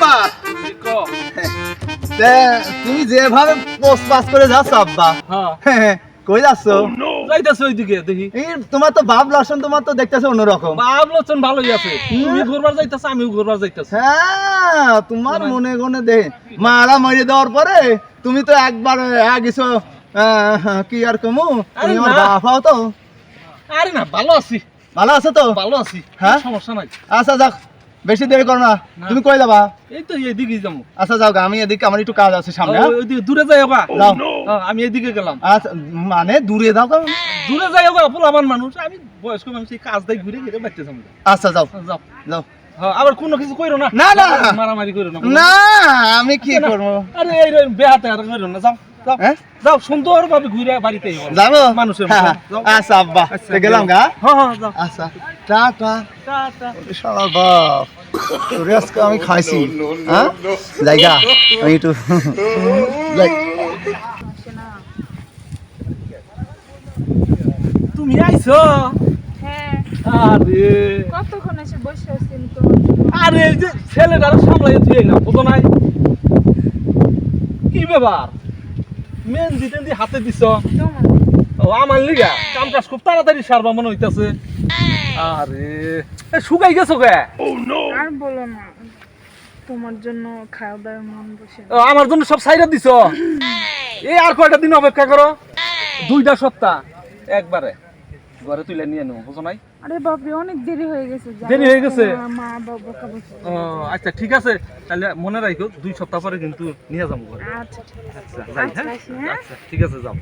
আব্বা তুমি যেভাবে পোস্ট পাস করে যাচ্ছ আব্বা হ্যাঁ কই যাচ্ছ যাইতাছে ওইদিকে দেখি তোমার তো ভাব লক্ষণ তোমার তো দেখতেছে অন্যরকম বাপ লোচন ভালোই আছে তুমি ঘুরবার যাইতাছ আমিও ঘুরবার যাইতাছি হ্যাঁ তোমার মনে গনে দে মারা মরে দেওয়ার পরে তুমি তো একবার গেছো কি আর কমু তুমি আমার বাপাও তো আরে না ভালো আছি ভালো আছে তো ভালো আছি হ্যাঁ সমস্যা নাই আচ্ছা যাক বেশি দেরি করো না তুমি কই যাবা এই তো এইদিকেই যাবো আচ্ছা যাও আমি এদিকে আমার একটু কাজ আছে সামনে ওইদিকে দূরে যাই হোক যাও আমি এইদিকে গেলাম আচ্ছা মানে দূরে যাও কেমন দূরে যাই হোক পোলামান মানুষ আমি বয়স্ক মানুষ এই কাজ দাই ঘুরে ঘুরে বাড়তে যাবো আচ্ছা যাও যাও যাও আবার কোনো কিছু কইরো না না না মারামারি কইরো না না আমি কি করব আরে এই বেহাতে আর কইরো না যাও যাও যাও সুন্দর ভাবে ঘুরে বাড়িতে যাবো মানুষের আচ্ছা আব্বা গেলাম গা যাও আচ্ছা টাটা টাটা শালা বাপ তোরে আজকে আমি খাইছি হ্যাঁ জায়গা আমি একটু তুমি আইছো হ্যাঁ আরে কতক্ষণ এসে বসে আছি আমি তো আরে এই যে ছেলেটারে সামলাই তুই এলাম বুঝো নাই কি ব্যাপার মেহেন্দি টেন্দি হাতে দিছ তোমার ও আমার লিগা কাম কাজ খুব তাড়াতাড়ি সারবা মনে হইতাছে আরে এ শুকাই গেছো কে আর বলো না তোমার জন্য খাওয়া দাওয়া মন বসে ও, আমার জন্য সব সাইরা দিছ এই আর কয়টা দিন অপেক্ষা করো 2টা সপ্তাহ একবারে ঘরে তুলে নিয়ে নেবো বুঝো নাই আরে বাপরে অনেক দেরি হয়ে গেছে দেরি হয়ে গেছে? মা বাবা বলছে ও আচ্ছা ঠিক আছে তাহলে মনে রাখো 2 সপ্তাহ পরে কিন্তু নিয়ে যাবো ঘরে আচ্ছা ঠিক আছে আচ্ছা যাই হ্যাঁ আসি, হ্যাঁ? আচ্ছা ঠিক আছে যাও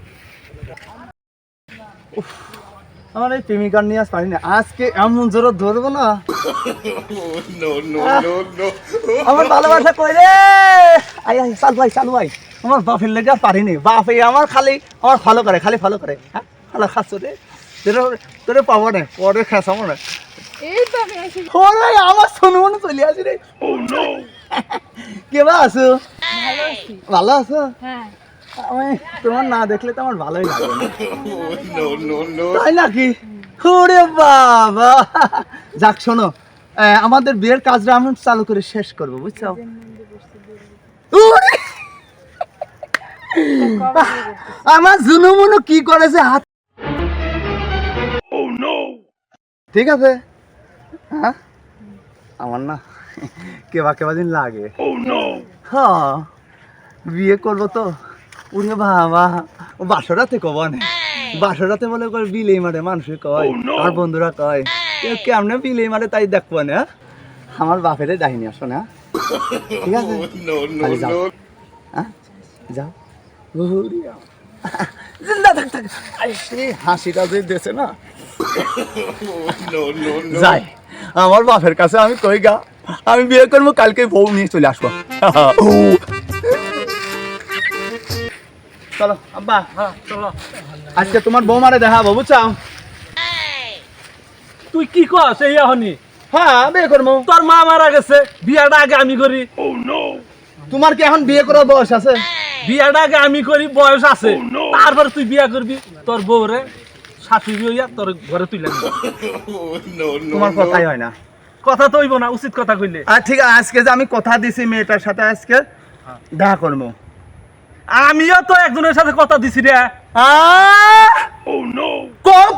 আমার এই প্রেমিকার নিয়ে আজ পারি না আজকে এমন জোরে ধরবো না আমার ভালোবাসা কই রে আই আই চালু ভাই আমার বাপের লেগে আর পারিনি বাপে আমার খালি আমার ফলো করে খালি ফলো করে হ্যাঁ ভালো খাচ্ছ রে তোরে পাবো না পরে খাসাবো না এই তো আমি এসে ওরে আমার শোনো মনে চলে আসি রে কে বা আছো ভালো আছি ভালো আছো হ্যাঁ আমি তোমার না দেখলে তো আমার ভালোই লাগে না তাই নাকি ওরে বাবা যাক শোনো আমাদের বিয়ের কাজটা আমরা চালু করে শেষ করবো বুঝছো ওরে! আমার জুনুমুনু কি করেছে হাত ঠিক আছে হ্যাঁ আমার না কেবা দিন লাগে হ্যাঁ বিয়ে করবো তো উনি বাবা ও বাসরাতে কব না বাসরাতে বলে করে বিলে মারে মানুষের কয় আর বন্ধুরা কয় কেমনে বিলে মারে তাই দেখবো না আমার বাপেরে ডাইনি আসো না ঠিক আছে খালি যাও হ্যাঁ যাও জিন্দা থাক থাক হাসিটা যে দেছে না যাই আমার বাপের কাছে আমি কই গা আমি বিয়ে করবো কালকে বউ নিয়ে চলে আসবো চলো আব্বা হ্যাঁ চলো আজকে তোমার বৌমারে দেখাবো বুঝছো তুই কি কস এই এখনই হ্যাঁ বিয়ে করবো তোর মা মারা গেছে বিয়াটা আগে আমি করি তোমার কি এখন বিয়ে করার বয়স আছে বিয়াটা আগে আমি করি বয়স আছে তারপর তুই বিয়া করবি তোর বউরে শাশুড়ি হইয়া তোর ঘরে তুই লাগবি তোমার কথাই হয় না কথা তো হইব না উচিত কথা কইলে আর ঠিক আছে আজকে যে আমি কথা দিছি মেয়েটার সাথে আজকে দেখা করবো আমিও তো একজনের সাথে কথা দিছি রে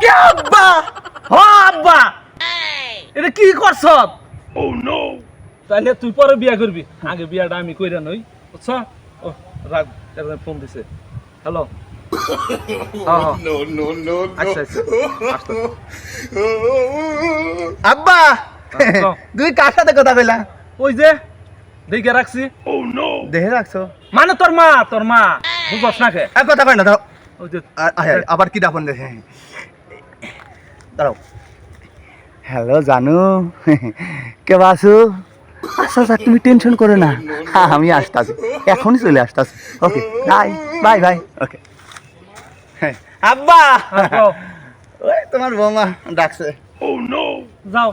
কে আব্বা হ আব্বা এটা কি করছ তাহলে তুই পরে বিয়া করবি আগে বিয়াটা আমি কইরা নই বুঝছ ও রাগ ফোন দিছে হ্যালো আচ্ছা আচ্ছা আব্বা তুই কার সাথে কথা কইলা ওই যে দেখে রাখছি দেখে রাখছো মানে তোর মা বুঝছ না কে এক কথা কয় না দাও ওই যে আবার কি ডাফন দেখে দাঁড়াও হ্যালো জানু কে বাসু আচ্ছা আচ্ছা তুমি টেনশন করো না আমি আসতেছি এখনই চলে আসতেছি okay bye bye bye okay আব্বা ওই তোমার বৌমা ডাকছে যাও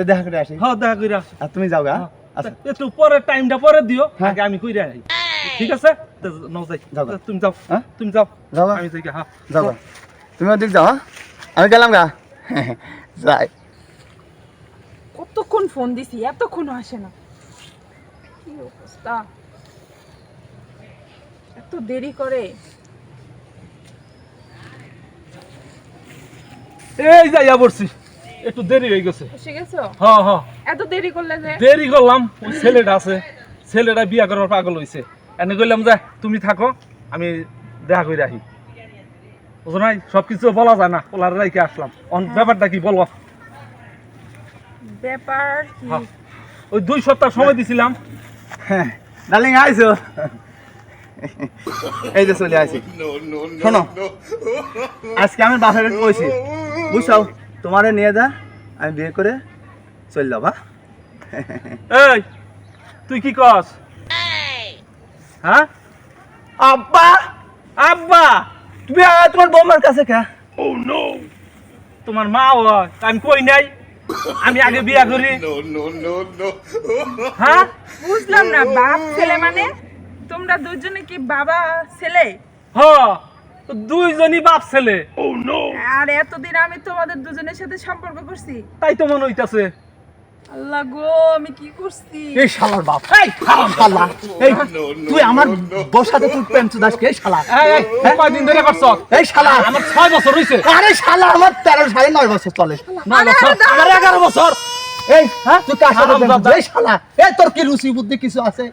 দেখা করে আসি হ্যাঁ দেখা কইরা আর তুমি যাও গা আচ্ছা একটু পরে টাইমটা পরে দিও হ্যাঁ। আগে আমি কইরা আই ঠিক আছে তো নাও যাই যাও। তুমি যাও হ্যাঁ? তুমি যাও যাও গা। আমি যাই গা, হ্যাঁ যাও গা। তুমি ওদিক যাও হ্যাঁ? আমি গেলাম গা যাই কতক্ষণ ফোন দিছি এতক্ষণ আসে না কি অবস্থা, এত দেরি করে। এই যাইয়া পড়ছি, একটু দেরি হয়ে গেছে। এসে গেছো? হ্যাঁ হ্যাঁ, এত দেরি করলে যে? দেরি করলাম, ওই ছেলেটা আছে, ছেলেটা বিয়া করার পাগল হইছে। এনে কইলাম যে তুমি থাকো, আমি দেখা করে রাখি। বুঝো নাই, সবকিছু বলা যায় না, ওলার রাইকে আসলাম। ব্যাপারটা কি বলো? ব্যাপার কি? হ্যাঁ, ওই 2 সপ্তাহ সময় দিছিলাম। ডার্লিং আইছো? এই যে চলে আইছি। শোনো, আজকে আমি বাপের কইছি, বুঝছো, তোমারে নিয়ে যা, আমি বিয়ে করে চল যাবা। এই তুই কি কস? হ্যাঁ আব্বা, আব্বা, তুমি তোমার বৌমার কাছে কে? তোমার মা হয়, আমি কই নাই আমি আগে বিয়া করি? হ্যাঁ বুঝলাম না, বাপ ছেলে মানে তোমরা দুজনে কি বাবা ছেলে? হ, তো দুইজনই বাপ ছেলে। আর এতদিন আমি তোমাদের দুজনের সাথে সম্পর্ক করছি? তাই তো মনে হইতাছে। আল্লাহ গো, আমি কি করছি? এই শালার বাপ, এই হারাম শালা, এই তুই আমার বউর সাথে তুই প্রেম চুদাস কে শালা? এই এই কয়দিন ধরে করছ? এই শালা আমার 6 বছর হইছে। আরে শালা আমার 13 9.5 বছর চলে। 9 বছর, আমার 11 বছর। এই হ্যাঁ তুই কার সাথে হারাম প্রেম দাদা। চুদাস? এই শালা, এই তোর কি রুচি বুদ্ধি কিছু আছে?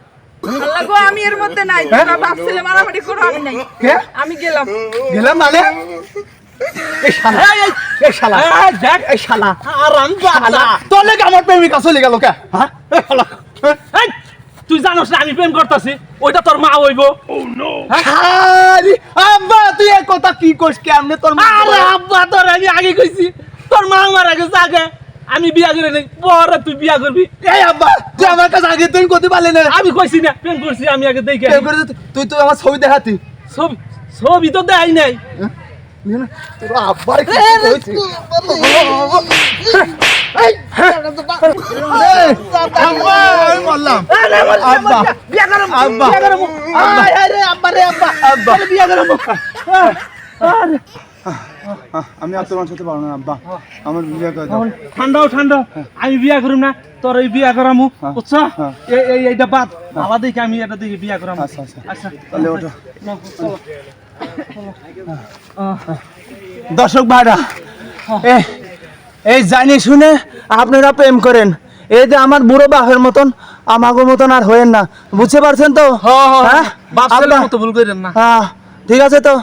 আল্লাহ গো, আমি এর মধ্যে নাই। তোমরা বাপ ছেলে মারামারি করো, আমি নাই। কে? আমি গেলাম। গেলাম মানে? এই শালা, এই শালা, এই দেখ, এই শালা, আরাম শালা, দাদা। তোর লেগে আমার প্রেমিকা চলে গেল কে? হ্যাঁ এই শালা, এই তুই জানোস না আমি প্রেম করতাছি? ওইটা তোর মা হইবো। খালি আব্বা তুই এই কথা কি কইস? কেমনে তোর মা? আরে আব্বা, তোর আমি আগে কইছি, তোর মা মারা গেছে আগে, আমি বিয়া করে নেই, পরে তুই বিয়া করবি। এই আব্বা তুই আমার কাছে আগে তুই কইতে পারলি না? আমি কইছি না প্রেম করছি, আমি আগে দেখে প্রেম করে তুই তুই আমার ছবি দেখাতি। ছবি, ছবি তো দেয় নাই। তোর আব্বার কি হইছে? এই আব্বা আমি বললাম আব্বা বিয়া করব, আব্বা বিয়া করব। আরে আব্বা রে আব্বা আব্বা বিয়া করব। আমি আর তোমার সাথে পারবো না আব্বা, আমার বিয়ে করে দাও। ঠান্ডাও ঠান্ডা, আমি বিয়া করুম না, তোর এই বিয়া করামু, বুঝছ? হ্যাঁ। এইটা বাদ, ভালো দেখে আমি এটা দেখে বিয়া করামু। আচ্ছা আচ্ছা আচ্ছা তাহলে ওঠো। নাও, চলো। দর্শক ভাইরা, এই জানি শুনে আপনারা প্রেম করেন, এই যে আমার বুড়ো বাপের মতন আমাগো মতন আর হয়েন না, বুঝতে পারছেন তো? হ্যাঁ, হ্যাঁ? বাপ ছেলের আব্বা, মতো ভুল করেন না। হ্যাঁ ঠিক আছে তো,